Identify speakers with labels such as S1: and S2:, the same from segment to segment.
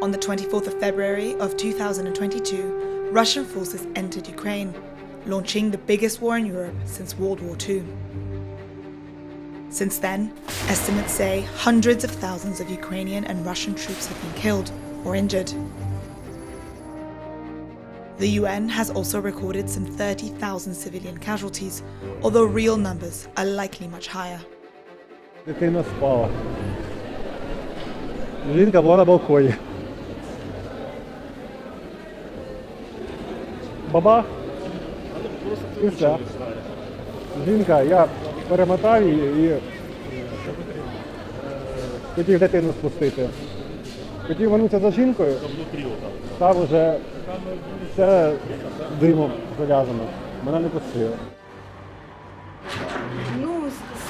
S1: On the 24th of February of 2022, Russian forces entered Ukraine, launching the biggest war in Europe since World War II. Since then, estimates say hundreds of thousands of Ukrainian and Russian troops have been killed or injured. The UN has also recorded some 30,000 civilian casualties, although real numbers are likely much higher.
S2: Дитина спала. Жінка була на балконі. Баба. І все. Жінка, я перемотав її і хотів дитину спустити. Хотів вернутися за жінкою, став уже все димом зав'язано. Мене не пустило.
S3: Ну,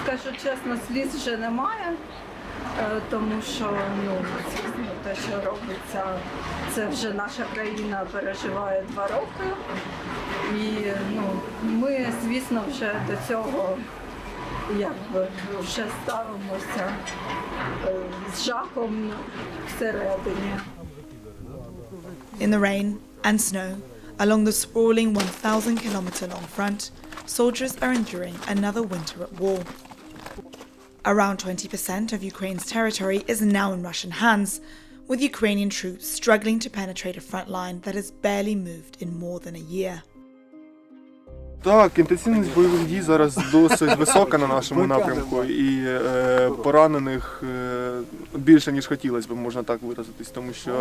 S3: скажу чесно, сліз вже немає, тому що, звісно, те, що робиться, це вже наша країна переживає 2 роки. І, ми, звісно, вже до цього, вже ставимося з жахом всередині.
S1: In the rain and snow, along the sprawling 1,000-kilometre-long front, soldiers are enduring another winter at war. Around 20% of Ukraine's territory is now in Russian hands, with Ukrainian troops struggling to penetrate a front line that has barely moved in more than a year.
S4: Так, інтенсивність бойових дій зараз досить висока на нашому напрямку, і поранених більше, ніж хотілося б, можна так виразитись, тому що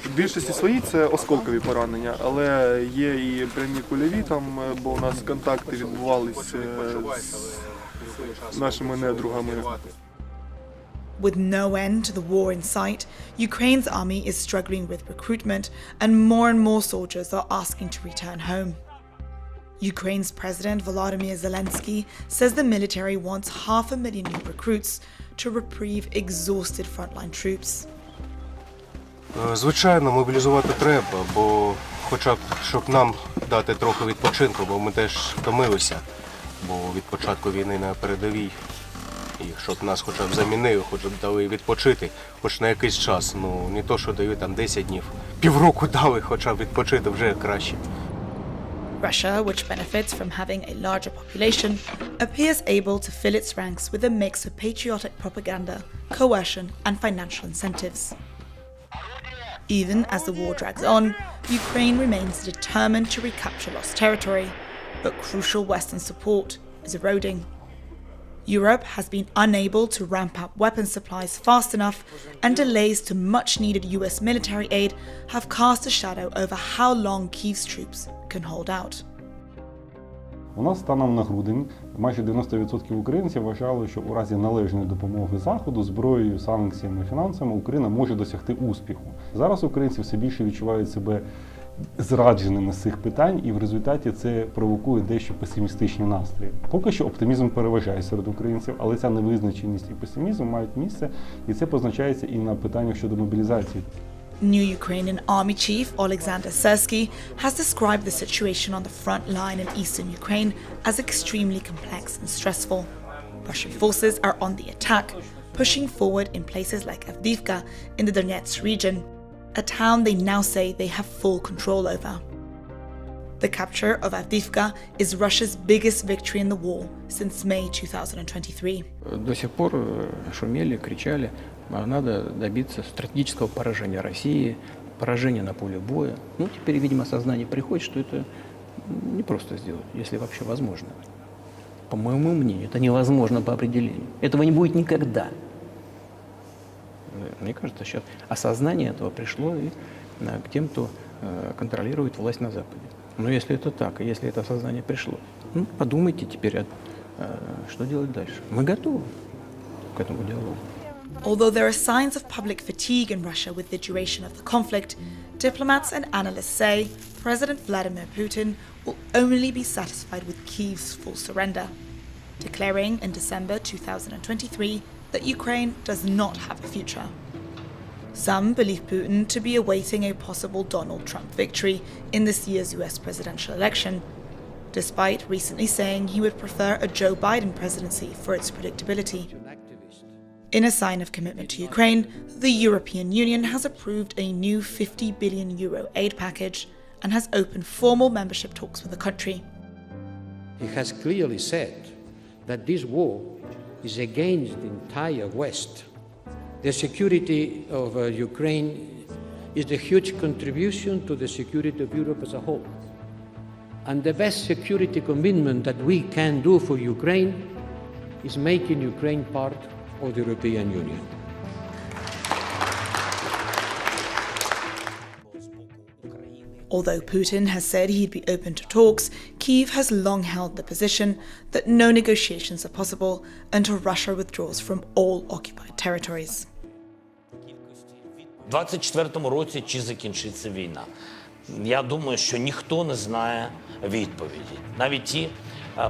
S4: в більшості своїй це осколкові поранення, але є і прямі кульові там, бо у нас контакти відбувалися з нашими недругами.
S1: With no end to the war in sight, Ukraine's army is struggling with recruitment, and more soldiers are asking to return home. Ukraine's President Vladimir Zelensky says the military wants 500,000 new recruits to reprieve exhausted frontline troops.
S5: Звичайно, мобілізувати треба, бо хоча б, щоб нам дати трохи відпочинку, бо ми теж втомилися, бо від початку війни на передовій, і щоб нас хоча б замінили, хоча б дали відпочити, хоч на якийсь час, не то, що дають там 10 днів, півроку дали, хоча б відпочити, вже краще.
S1: Russia, which benefits from having a larger population, appears able to fill its ranks with a mix of patriotic propaganda, coercion, and financial incentives. Even as the war drags on, Ukraine remains determined to recapture lost territory, but crucial Western support is eroding. Europe has been unable to ramp up weapons supplies fast enough, and delays to much-needed US military aid have cast a shadow over how long Kyiv's troops can hold out.
S2: У нас станом на грудень майже 90% українців вважали, що у разі належної допомоги Заходу зброєю, санкціями, фінансами Україна може досягти успіху. Зараз українці все більше відчувають себе зрадженими з цих питань, і в результаті це провокує дещо песимістичні настрої. Поки що оптимізм переважає серед українців, але ця невизначеність і песимізм мають місце, і це позначається і на питаннях щодо мобілізації.
S1: New Ukrainian Army Chief Oleksandr Syrsky has described the situation on the front line in eastern Ukraine as extremely complex and stressful. Russian forces are on the attack, pushing forward in places like Avdiivka in the Donetsk region, a town they now say they have full control over. The capture of Avdiivka is Russia's biggest victory in the war since May 2023.
S6: До сих пор шумели, кричали, надо добиться стратегического поражения России, поражения на поле боя. Теперь, видимо, сознание приходит, что это не просто сделать, если вообще возможно. По моему мнению, это невозможно по определению. Этого не будет никогда. Мне кажется, сейчас осознание этого пришло и к тем, кто контролирует власть на Западе. Но если это так, и если это осознание пришло, подумайте теперь, что делать дальше. Мы готовы к этому диалогу.
S1: Although there are signs of public fatigue in Russia with the duration of the conflict, diplomats and analysts say President Vladimir Putin will only be satisfied with Kyiv's full surrender, declaring in December 2023 that Ukraine does not have a future. Some believe Putin to be awaiting a possible Donald Trump victory in this year's US presidential election, despite recently saying he would prefer a Joe Biden presidency for its predictability. In a sign of commitment to Ukraine, the European Union has approved a new €50 billion aid package and has opened formal membership talks with the country.
S7: He has clearly said that this war is against the entire West. The security of Ukraine is a huge contribution to the security of Europe as a whole. And the best security commitment that we can do for Ukraine is making Ukraine part of the European Union.
S1: Although Putin has said he'd be open to talks, Kyiv has long held the position that no negotiations are possible until Russia withdraws from all occupied territories.
S8: У 24-му році чи закінчиться війна? Я думаю, що ніхто не знає відповіді. Навіть ті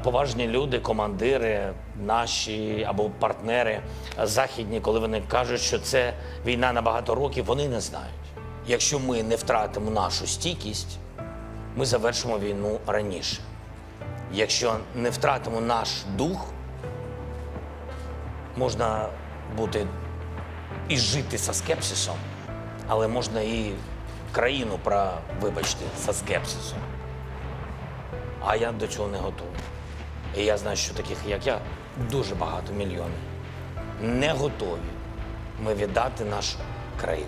S8: поважні люди, командири наші або партнери західні, коли вони кажуть, що це війна на багато років, вони не знають. Якщо ми не втратимо нашу стійкість, ми завершимо війну раніше. Якщо не втратимо наш дух, можна бути і жити зі скепсисом, але можна і країну, вибачте, зі скепсисом. А я до цього не готовий. І я знаю, що таких, як я, дуже багато, мільйонів. Не готові ми віддати нашу країну.